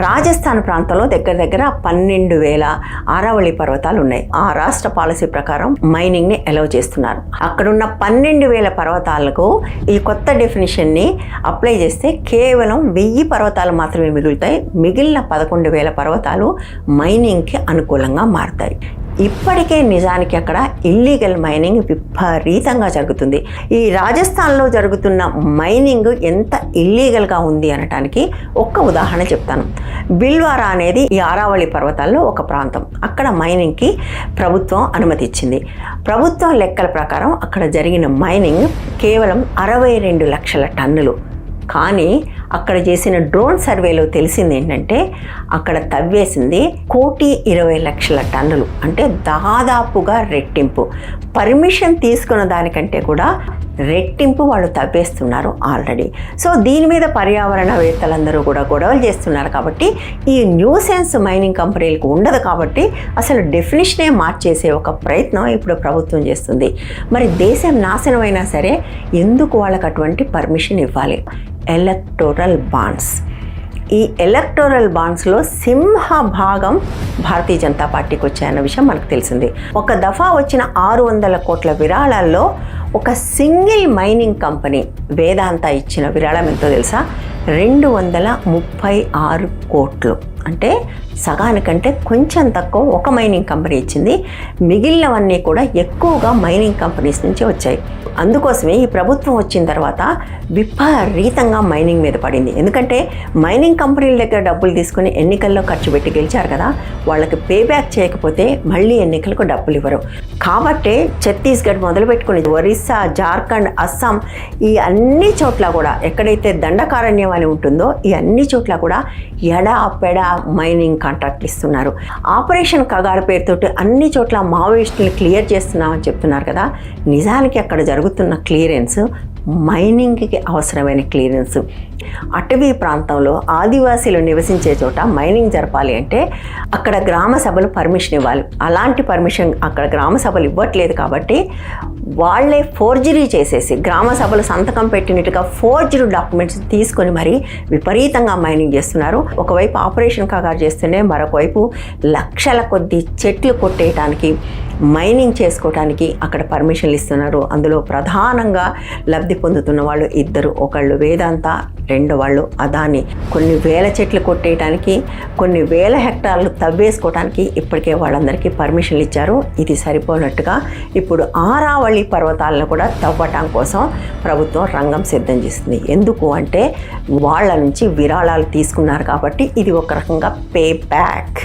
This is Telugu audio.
రాజస్థాన్ ప్రాంతంలో దగ్గర దగ్గర 12,000 ఆరావళి పర్వతాలు ఉన్నాయి. ఆ రాష్ట్ర పాలసీ ప్రకారం మైనింగ్ని అలౌ చేస్తున్నారు. అక్కడున్న 12,000 పర్వతాలకు ఈ కొత్త డెఫినిషన్ని అప్లై చేస్తే కేవలం 1000 పర్వతాలు మాత్రమే మిగులుతాయి. మిగిలిన 11,000 పర్వతాలు మైనింగ్కి అనుకూలంగా మారుతాయి. ఇప్పటికే నిజానికి అక్కడ ఇల్లీగల్ మైనింగ్ విపరీతంగా జరుగుతుంది. ఈ రాజస్థాన్లో జరుగుతున్న మైనింగ్ ఎంత ఇల్లీగల్గా ఉంది అనటానికి ఒక్క ఉదాహరణ చెప్తాను. బిల్వారా అనేది ఈ ఆరావళి పర్వతాల్లో ఒక ప్రాంతం. అక్కడ మైనింగ్కి ప్రభుత్వం అనుమతి ఇచ్చింది. ప్రభుత్వం లెక్కల ప్రకారం అక్కడ జరిగిన మైనింగ్ కేవలం 62 లక్షల టన్నులు. కానీ అక్కడ చేసిన డ్రోన్ సర్వేలో తెలిసింది ఏంటంటే అక్కడ తవ్వేసింది 1,20,00,000 టన్నులు, అంటే దాదాపుగా రెట్టింపు. పర్మిషన్ తీసుకున్న దానికంటే కూడా రెట్టింపు వాళ్ళు తవ్వేస్తున్నారు ఆల్రెడీ. సో దీని మీద పర్యావరణవేత్తలందరూ కూడా గొడవలు చేస్తున్నారు. కాబట్టి ఈ న్యూసెన్స్ మైనింగ్ కంపెనీలకు ఉండదు. కాబట్టి అసలు డెఫినిషనే మార్చేసే ఒక ప్రయత్నం ఇప్పుడు ప్రభుత్వం చేస్తుంది. మరి దేశం నాశనం అయినా సరే ఎందుకు వాళ్ళకి అటువంటి పర్మిషన్ ఇవ్వాలి? Electoral bonds. ఈ ఎలక్టోరల్ బాండ్స్లో సింహభాగం భారతీయ జనతా పార్టీకి వచ్చాయన్న విషయం మనకు తెలిసింది. ఒక దఫా వచ్చిన 600 కోట్ల విరాళాల్లో ఒక సింగిల్ మైనింగ్ కంపెనీ వేదాంత ఇచ్చిన విరాళం ఎంతో తెలుసా? 236 కోట్లు. అంటే సగానికంటే కొంచెం తక్కువ ఒక మైనింగ్ కంపెనీ ఇచ్చింది. మిగిలినవన్నీ కూడా ఎక్కువగా మైనింగ్ కంపెనీస్ నుంచి వచ్చాయి. అందుకోసమే ఈ ప్రభుత్వం వచ్చిన తర్వాత విపరీతంగా మైనింగ్ మీద పడింది. ఎందుకంటే మైనింగ్ కంపెనీల దగ్గర డబ్బులు తీసుకుని ఎన్నికల్లో ఖర్చు పెట్టి గెలిచారు కదా, వాళ్ళకి పే బ్యాక్ చేయకపోతే మళ్ళీ ఎన్నికలకు డబ్బులు ఇవ్వరు. కాబట్టే ఛత్తీస్గఢ్ మొదలుపెట్టుకుని ఒరిస్సా, జార్ఖండ్, అస్సాం ఈ అన్ని చోట్ల కూడా ఎక్కడైతే దండకారణ్యం అని ఉంటుందో ఈ అన్ని చోట్ల కూడా ఎడాపెడా మైనింగ్ కాంట్రాక్ట్లు ఇస్తున్నారు. ఆపరేషన్ కగారు పేరుతోటి అన్ని చోట్ల మావోయిస్టులు క్లియర్ చేస్తున్నామని చెప్తున్నారు కదా. నిజానికి అక్కడ జరుగుతున్న క్లియరెన్స్ మైనింగ్కి అవసరమైన క్లియరెన్స్. అటవీ ప్రాంతంలో ఆదివాసీలు నివసించే చోట మైనింగ్ జరపాలి అంటే అక్కడ గ్రామ సభలు పర్మిషన్ ఇవ్వాలి. అలాంటి పర్మిషన్ అక్కడ గ్రామ సభలు ఇవ్వట్లేదు. కాబట్టి వాళ్ళే ఫోర్జరీ చేసేసి గ్రామ సభలు సంతకం పెట్టినట్టుగా ఫోర్జరీ డాక్యుమెంట్స్ తీసుకొని మరి విపరీతంగా మైనింగ్ చేస్తున్నారు. ఒకవైపు ఆపరేషన్ కగారు చేస్తూనే మరొకవైపు లక్షల కొద్ది చెట్లు కొట్టేయటానికి, మైనింగ్ చేసుకోవటానికి అక్కడ పర్మిషన్లు ఇస్తున్నారు. అందులో ప్రధానంగా లబ్ధి పొందుతున్న వాళ్ళు ఇద్దరు. ఒకళ్ళు వేదాంత, రెండో వాళ్ళు అదాని. కొన్ని వేల చెట్లు కొట్టేయటానికి, కొన్ని వేల హెక్టార్లు తవ్వేసుకోవటానికి ఇప్పటికే వాళ్ళందరికీ పర్మిషన్లు ఇచ్చారు. ఇది సరిపోనట్టుగా ఇప్పుడు ఆరావళి పర్వతాలను కూడా తవ్వటం కోసం ప్రభుత్వం రంగం సిద్ధం చేస్తుంది. ఎందుకు అంటే వాళ్ళ నుంచి విరాళాలు తీసుకున్నారు కాబట్టి ఇది ఒక రకంగా పే బ్యాక్.